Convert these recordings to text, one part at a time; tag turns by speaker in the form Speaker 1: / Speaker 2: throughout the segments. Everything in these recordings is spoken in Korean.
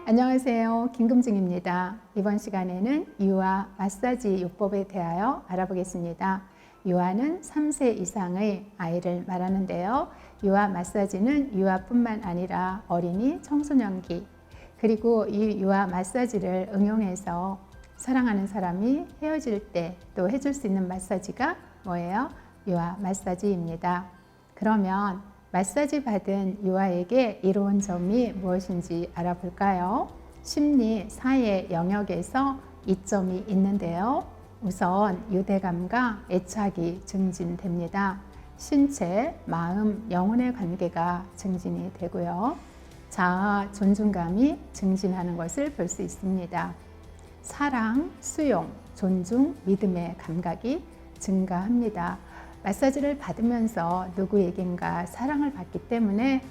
Speaker 1: 안녕하세요. 김금증입니다. 이번 시간에는 유아 마사지 요법에 대하여 알아보겠습니다. 유아는 3세 이상의 아이를 말하는데요. 유아 마사지는 유아뿐만 아니라 어린이, 청소년기, 그리고 이 유아 마사지를 응용해서 사랑하는 사람이 헤어질 때 또 해줄 수 있는 마사지가 뭐예요? 유아 마사지입니다. 그러면 마사지 받은 유아에게 이로운 점이 무엇인지 알아볼까요? 심리, 사회 영역에서 이점이 있는데요. 우선 유대감과 애착이 증진됩니다. 신체, 마음, 영혼의 관계가 증진이 되고요. 자아, 존중감이 증진하는 것을 볼 수 있습니다. 사랑, 수용, 존중, 믿음의 감각이 증가합니다. 마사지를 받으면서 누구에겐가 사랑을 받기 때문에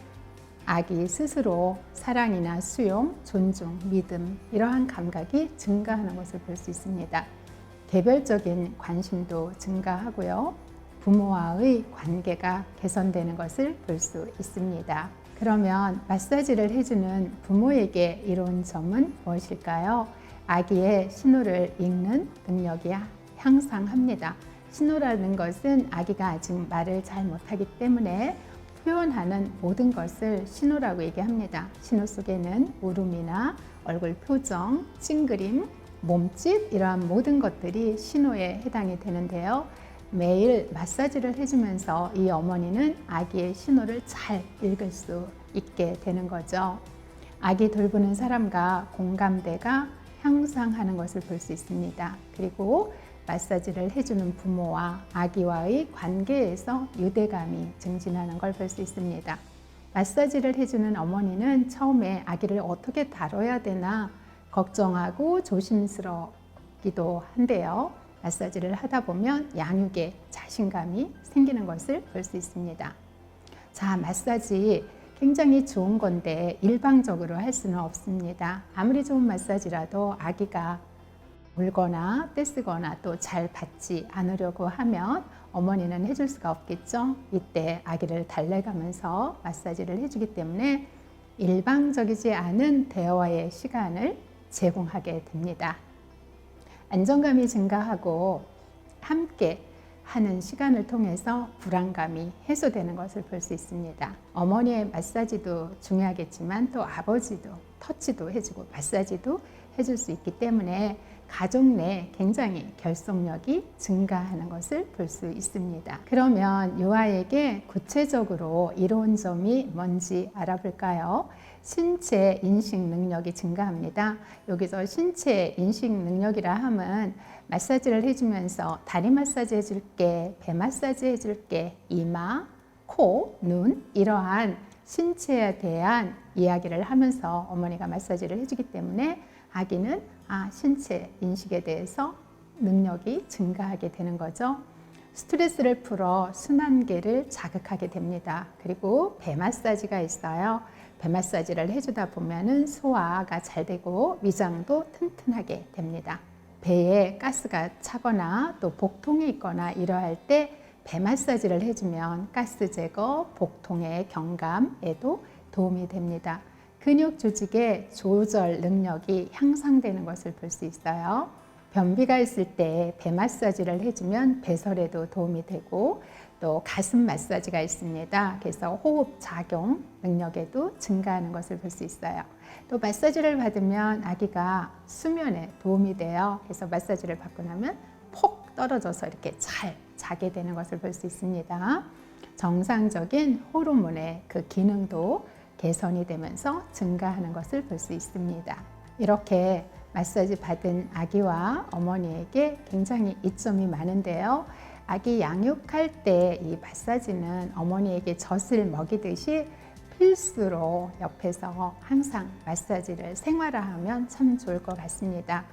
Speaker 1: 아기 스스로 사랑이나 수용, 존중, 믿음 이러한 감각이 증가하는 것을 볼 수 있습니다. 개별적인 관심도 증가하고요. 부모와의 관계가 개선되는 것을 볼 수 있습니다. 그러면 마사지를 해주는 부모에게 이로운 점은 무엇일까요? 아기의 신호를 읽는 능력이 향상합니다. 신호라는 것은 아기가 아직 말을 잘 못하기 때문에 표현하는 모든 것을 신호라고 얘기합니다. 신호 속에는 울음이나 얼굴 표정, 찡그림, 몸짓 이러한 모든 것들이 신호에 해당이 되는데요. 매일 마사지를 해주면서 이 어머니는 아기의 신호를 잘 읽을 수 있게 되는 거죠. 아기 돌보는 사람과 공감대가 향상하는 것을 볼 수 있습니다. 그리고 마사지를 해주는 부모와 아기와의 관계에서 유대감이 증진하는 걸 볼 수 있습니다. 마사지를 해주는 어머니는 처음에 아기를 어떻게 다뤄야 되나 걱정하고 조심스럽기도 한데요. 마사지를 하다 보면 양육에 자신감이 생기는 것을 볼 수 있습니다. 자, 마사지 굉장히 좋은 건데 일방적으로 할 수는 없습니다. 아무리 좋은 마사지라도 아기가 울거나 떼쓰거나 또 잘 받지 않으려고 하면 어머니는 해줄 수가 없겠죠. 이때 아기를 달래가면서 마사지를 해주기 때문에 일방적이지 않은 대화의 시간을 제공하게 됩니다. 안정감이 증가하고 함께 하는 시간을 통해서 불안감이 해소되는 것을 볼 수 있습니다. 어머니의 마사지도 중요하겠지만 또 아버지도 터치도 해주고 마사지도 해줄 수 있기 때문에 가족 내 굉장히 결속력이 증가하는 것을 볼 수 있습니다. 그러면 유아에게 구체적으로 이로운 점이 뭔지 알아볼까요? 신체 인식 능력이 증가합니다. 여기서 신체 인식 능력이라 함은 마사지를 해주면서 다리 마사지 해줄게, 배 마사지 해줄게, 이마, 코, 눈 이러한 신체에 대한 이야기를 하면서 어머니가 마사지를 해주기 때문에 아기는 신체 인식에 대해서 능력이 증가하게 되는 거죠. 스트레스를 풀어 순환계를 자극하게 됩니다. 그리고 배 마사지가 있어요. 배 마사지를 해주다 보면은 소화가 잘 되고 위장도 튼튼하게 됩니다. 배에 가스가 차거나 또 복통이 있거나 이러할 때 배 마사지를 해주면 가스 제거, 복통의 경감에도 도움이 됩니다. 근육 조직의 조절 능력이 향상되는 것을 볼 수 있어요. 변비가 있을 때 배 마사지를 해주면 배설에도 도움이 되고 또 가슴 마사지가 있습니다. 그래서 호흡 작용 능력에도 증가하는 것을 볼 수 있어요. 또 마사지를 받으면 아기가 수면에 도움이 돼요. 그래서 마사지를 받고 나면 폭 떨어져서 이렇게 잘 자게 되는 것을 볼 수 있습니다. 정상적인 호르몬의 그 기능도 개선이 되면서 증가하는 것을 볼 수 있습니다. 이렇게 마사지 받은 아기와 어머니에게 굉장히 이점이 많은데요. 아기 양육할 때 이 마사지는 어머니에게 젖을 먹이듯이 필수로 옆에서 항상 마사지를 생활화하면 참 좋을 것 같습니다.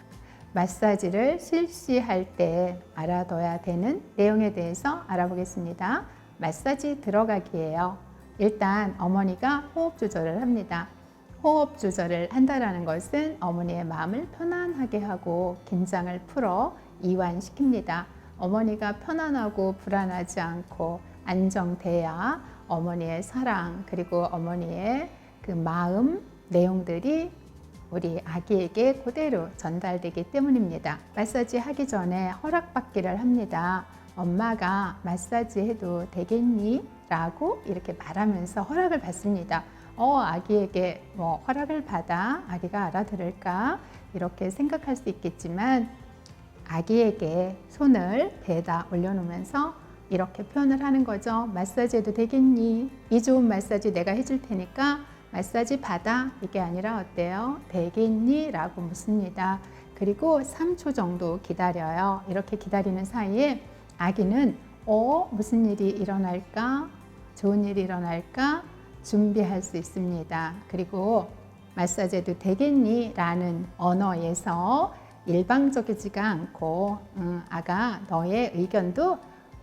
Speaker 1: 마사지를 실시할 때 알아둬야 되는 내용에 대해서 알아보겠습니다. 마사지 들어가기예요. 일단 어머니가 호흡 조절을 합니다. 호흡 조절을 한다는 것은 어머니의 마음을 편안하게 하고 긴장을 풀어 이완시킵니다. 어머니가 편안하고 불안하지 않고 안정돼야 어머니의 사랑 그리고 어머니의 그 마음 내용들이 우리 아기에게 그대로 전달되기 때문입니다. 마사지 하기 전에 허락받기를 합니다. 엄마가 마사지 해도 되겠니? 라고 이렇게 말하면서 허락을 받습니다. 아기에게 뭐 허락을 받아 아기가 알아들을까? 이렇게 생각할 수 있겠지만 아기에게 손을 배에다 올려놓으면서 이렇게 표현을 하는 거죠. 마사지 해도 되겠니? 이 좋은 마사지 내가 해줄 테니까 마사지 받아. 이게 아니라 어때요? 되겠니? 라고 묻습니다. 그리고 3초 정도 기다려요. 이렇게 기다리는 사이에 아기는 무슨 일이 일어날까? 좋은 일이 일어날까? 준비할 수 있습니다. 그리고 마사지 해도 되겠니? 라는 언어에서 일방적이지가 않고 아가 너의 의견도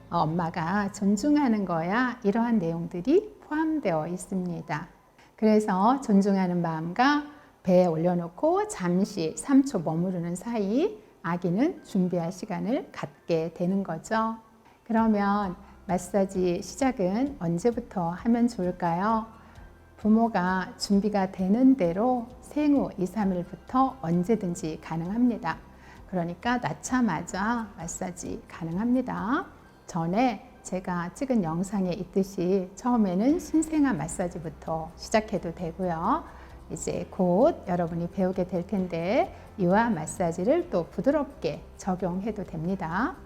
Speaker 1: 엄마가 존중하는 거야. 이러한 내용들이 포함되어 있습니다. 그래서 존중하는 마음과 배에 올려놓고 잠시 3초 머무르는 사이 아기는 준비할 시간을 갖게 되는 거죠. 그러면 마사지 시작은 언제부터 하면 좋을까요? 부모가 준비가 되는 대로 생후 2, 3일부터 언제든지 가능합니다. 그러니까 낳자마자 마사지 가능합니다. 전에 제가 찍은 영상에 있듯이 처음에는 신생아 마사지부터 시작해도 되고요. 이제 곧 여러분이 배우게 될 텐데 유아 마사지를 또 부드럽게 적용해도 됩니다.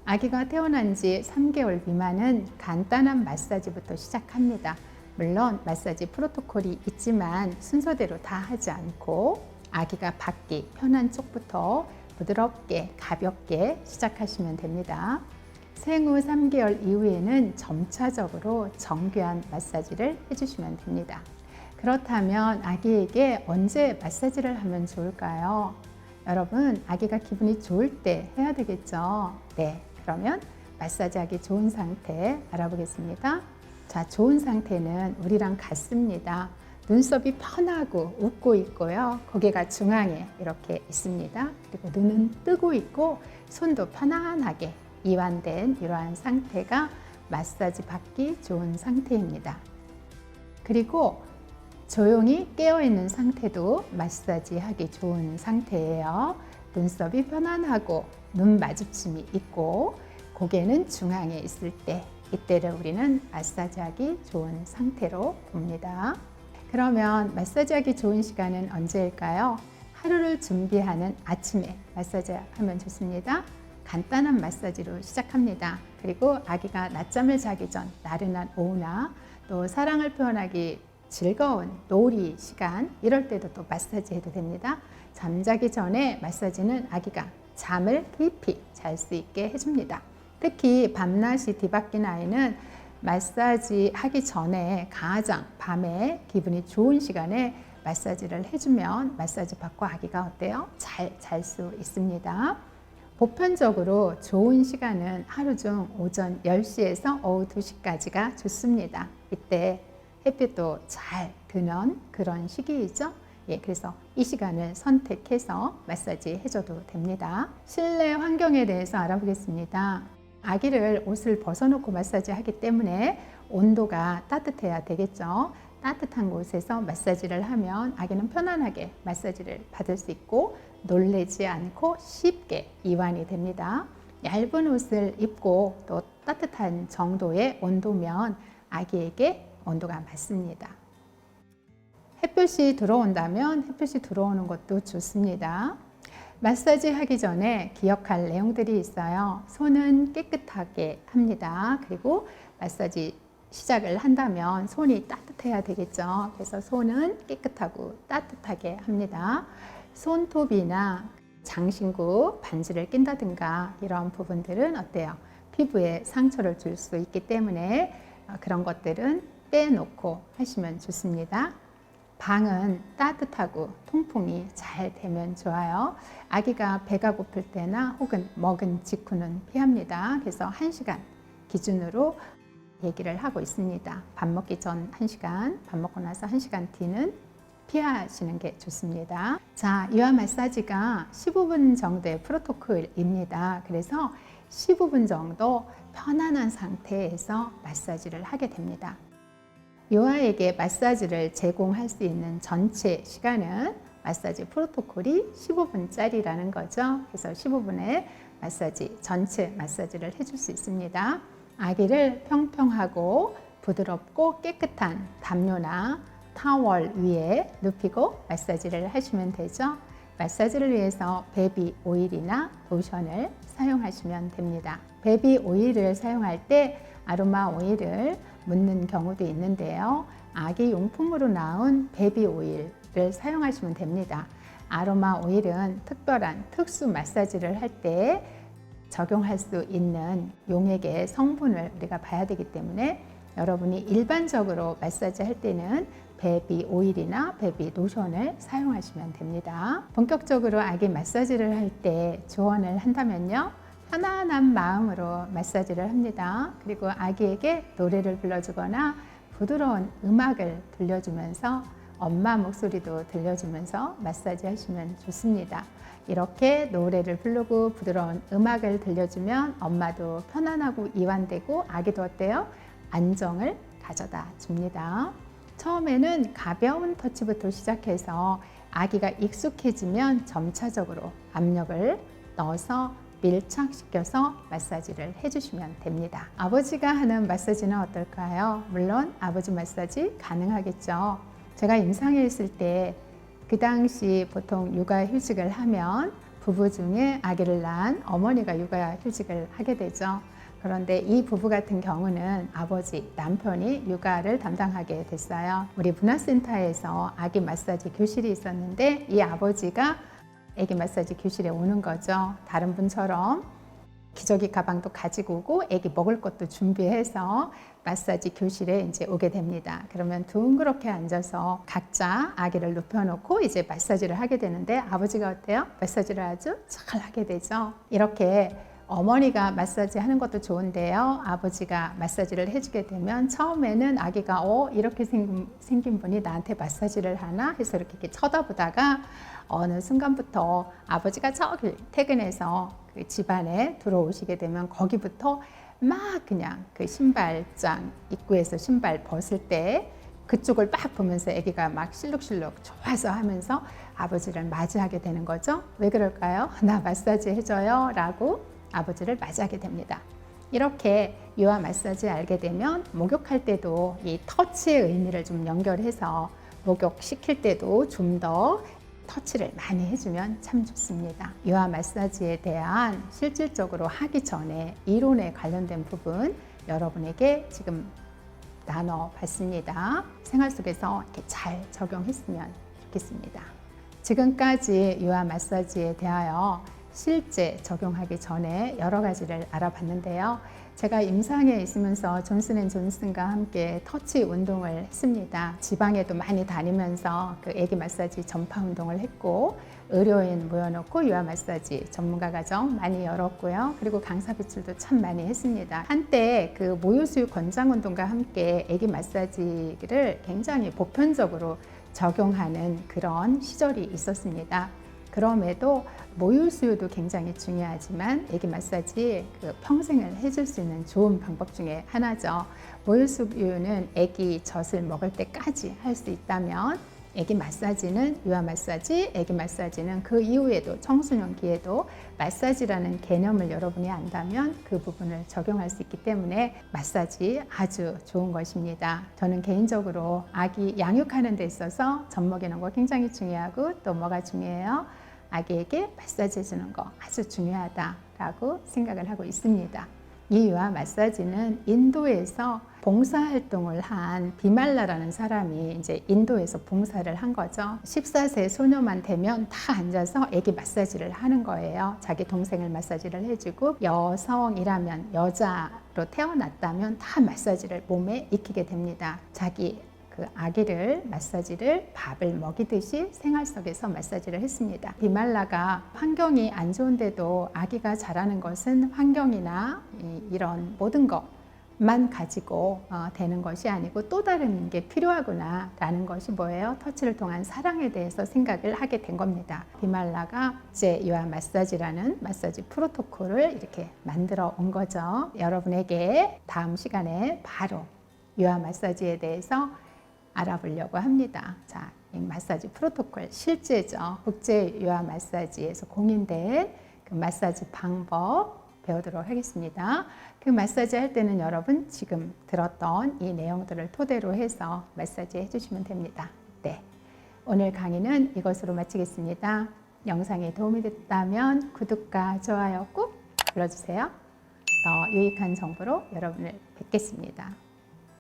Speaker 1: 아기가 태어난 지 3개월 미만은 간단한 마사지부터 시작합니다. 물론 마사지 프로토콜이 있지만 순서대로 다 하지 않고 아기가 받기 편한 쪽부터 부드럽게 가볍게 시작하시면 됩니다. 생후 3개월 이후에는 점차적으로 정교한 마사지를 해주시면 됩니다. 그렇다면 아기에게 언제 마사지를 하면 좋을까요? 여러분, 아기가 기분이 좋을 때 해야 되겠죠? 네, 그러면 마사지하기 좋은 상태 알아보겠습니다. 자, 좋은 상태는 우리랑 같습니다. 눈썹이 편하고 웃고 있고요. 고개가 중앙에 이렇게 있습니다. 그리고 눈은 뜨고 있고 손도 편안하게 이완된 이러한 상태가 마사지 받기 좋은 상태입니다. 그리고 조용히 깨어있는 상태도 마사지 하기 좋은 상태예요. 눈썹이 편안하고 눈 마주침이 있고 고개는 중앙에 있을 때 이때를 우리는 마사지 하기 좋은 상태로 봅니다. 그러면 마사지 하기 좋은 시간은 언제일까요? 하루를 준비하는 아침에 마사지 하면 좋습니다. 간단한 마사지로 시작합니다. 그리고 아기가 낮잠을 자기 전 나른한 오후나 또 사랑을 표현하기 즐거운 놀이 시간 이럴 때도 또 마사지 해도 됩니다. 잠자기 전에 마사지는 아기가 잠을 깊이 잘 수 있게 해줍니다. 특히 밤낮이 뒤바뀐 아이는 마사지 하기 전에 가장 밤에 기분이 좋은 시간에 마사지를 해주면 마사지 받고 아기가 어때요? 잘 잘 수 있습니다. 보편적으로 좋은 시간은 하루 중 오전 10시에서 오후 2시까지가 좋습니다. 이때 햇빛도 잘 드는 그런 시기이죠. 그래서 이 시간을 선택해서 마사지 해줘도 됩니다. 실내 환경에 대해서 알아보겠습니다. 아기를 옷을 벗어놓고 마사지 하기 때문에 온도가 따뜻해야 되겠죠. 따뜻한 곳에서 마사지를 하면 아기는 편안하게 마사지를 받을 수 있고 놀래지 않고 쉽게 이완이 됩니다. 얇은 옷을 입고 또 따뜻한 정도의 온도면 아기에게 온도가 맞습니다. 햇볕이 들어온다면 햇볕이 들어오는 것도 좋습니다. 마사지 하기 전에 기억할 내용들이 있어요. 손은 깨끗하게 합니다. 그리고 마사지 시작을 한다면 손이 따뜻해야 되겠죠. 그래서 손은 깨끗하고 따뜻하게 합니다. 손톱이나 장신구 반지를 낀다든가 이런 부분들은 어때요? 피부에 상처를 줄 수 있기 때문에 그런 것들은 빼놓고 하시면 좋습니다. 방은 따뜻하고 통풍이 잘 되면 좋아요. 아기가 배가 고플 때나 혹은 먹은 직후는 피합니다. 그래서 1시간 기준으로 얘기를 하고 있습니다. 밥 먹기 전 1시간, 밥 먹고 나서 1시간 뒤는 피하시는 게 좋습니다. 자, 유아 마사지가 15분 정도의 프로토콜입니다. 그래서 15분 정도 편안한 상태에서 마사지를 하게 됩니다. 유아에게 마사지를 제공할 수 있는 전체 시간은 마사지 프로토콜이 15분짜리라는 거죠. 그래서 15분의 마사지, 전체 마사지를 해줄 수 있습니다. 아기를 평평하고 부드럽고 깨끗한 담요나 타월 위에 눕히고 마사지를 하시면 되죠. 마사지를 위해서 베비 오일이나 로션을 사용하시면 됩니다. 베비 오일을 사용할 때 아로마 오일을 묻는 경우도 있는데요. 아기 용품으로 나온 베비 오일을 사용하시면 됩니다. 아로마 오일은 특별한 특수 마사지를 할 때 적용할 수 있는 용액의 성분을 우리가 봐야 되기 때문에 여러분이 일반적으로 마사지 할 때는 베비 오일이나 베비 로션을 사용하시면 됩니다. 본격적으로 아기 마사지를 할 때 조언을 한다면요. 편안한 마음으로 마사지를 합니다. 그리고 아기에게 노래를 불러주거나 부드러운 음악을 들려주면서 엄마 목소리도 들려주면서 마사지 하시면 좋습니다. 이렇게 노래를 부르고 부드러운 음악을 들려주면 엄마도 편안하고 이완되고 아기도 어때요? 안정을 가져다 줍니다. 처음에는 가벼운 터치부터 시작해서 아기가 익숙해지면 점차적으로 압력을 넣어서 밀착시켜서 마사지를 해주시면 됩니다. 아버지가 하는 마사지는 어떨까요? 물론 아버지 마사지 가능하겠죠. 제가 임상에 있을 때 그 당시 보통 육아휴직을 하면 부부 중에 아기를 낳은 어머니가 육아휴직을 하게 되죠. 그런데 이 부부 같은 경우는 아버지, 남편이 육아를 담당하게 됐어요. 우리 문화센터에서 아기 마사지 교실이 있었는데 이 아버지가 아기 마사지 교실에 오는 거죠. 다른 분처럼 기저귀 가방도 가지고 오고 아기 먹을 것도 준비해서 마사지 교실에 이제 오게 됩니다. 그러면 둥그렇게 앉아서 각자 아기를 눕혀놓고 이제 마사지를 하게 되는데 아버지가 어때요? 마사지를 아주 잘 하게 되죠. 이렇게 어머니가 마사지 하는 것도 좋은데요. 아버지가 마사지를 해주게 되면 처음에는 아기가 이렇게 생긴 분이 나한테 마사지를 하나 해서 이렇게 쳐다보다가 어느 순간부터 아버지가 저기 퇴근해서 그 집안에 들어오시게 되면 거기부터 막 그냥 그 신발장 입구에서 신발 벗을 때 그쪽을 막 보면서 아기가 막 실룩실룩 좋아서 하면서 아버지를 맞이하게 되는 거죠. 왜 그럴까요? 나 마사지 해줘요 라고 아버지를 맞이하게 됩니다. 이렇게 유아 마사지 알게 되면 목욕할 때도 이 터치의 의미를 좀 연결해서 목욕시킬 때도 좀 더 터치를 많이 해주면 참 좋습니다. 유아 마사지에 대한 실질적으로 하기 전에 이론에 관련된 부분 여러분에게 지금 나눠봤습니다. 생활 속에서 이렇게 잘 적용했으면 좋겠습니다. 지금까지 유아 마사지에 대하여 실제 적용하기 전에 여러 가지를 알아봤는데요. 제가 임상에 있으면서 존슨앤존슨과 함께 터치 운동을 했습니다. 지방에도 많이 다니면서 그 아기 마사지 전파 운동을 했고 의료인 모여놓고 유아 마사지 전문가 과정 많이 열었고요. 그리고 강사 배출도 참 많이 했습니다. 한때 그 모유수유 권장 운동과 함께 아기 마사지를 굉장히 보편적으로 적용하는 그런 시절이 있었습니다. 그럼에도 모유수유도 굉장히 중요하지만 아기 마사지 평생을 해줄 수 있는 좋은 방법 중에 하나죠. 모유수유는 아기 젖을 먹을 때까지 할 수 있다면 아기 마사지는 유아 마사지, 아기 마사지는 그 이후에도 청소년기에도 마사지라는 개념을 여러분이 안다면 그 부분을 적용할 수 있기 때문에 마사지 아주 좋은 것입니다. 저는 개인적으로 아기 양육하는 데 있어서 젖 먹이는 거 굉장히 중요하고 또 뭐가 중요해요? 아기에게 마사지 해주는 거 아주 중요하다라고 생각을 하고 있습니다. 이 유아 마사지는 인도에서 봉사활동을 한 비말라라는 사람이 이제 인도에서 봉사를 한 거죠. 14세 소녀만 되면 다 앉아서 아기 마사지를 하는 거예요. 자기 동생을 마사지를 해주고 여성이라면 여자로 태어났다면 다 마사지를 몸에 익히게 됩니다. 자기 그 아기를 마사지를 밥을 먹이듯이 생활 속에서 마사지를 했습니다. 비말라가 환경이 안 좋은데도 아기가 자라는 것은 환경이나 이런 모든 것만 가지고 되는 것이 아니고 또 다른 게 필요하구나 라는 것이 뭐예요? 터치를 통한 사랑에 대해서 생각을 하게 된 겁니다. 비말라가 이제 유아 마사지라는 마사지 프로토콜을 이렇게 만들어 온 거죠. 여러분에게 다음 시간에 바로 유아 마사지에 대해서 알아보려고 합니다. 자, 이 마사지 프로토콜, 실제죠. 국제 유아 마사지에서 공인된 그 마사지 방법 배우도록 하겠습니다. 그 마사지 할 때는 여러분 지금 들었던 이 내용들을 토대로 해서 마사지 해주시면 됩니다. 네, 오늘 강의는 이것으로 마치겠습니다. 영상이 도움이 됐다면 구독과 좋아요 꾹 눌러주세요. 더 유익한 정보로 여러분을 뵙겠습니다.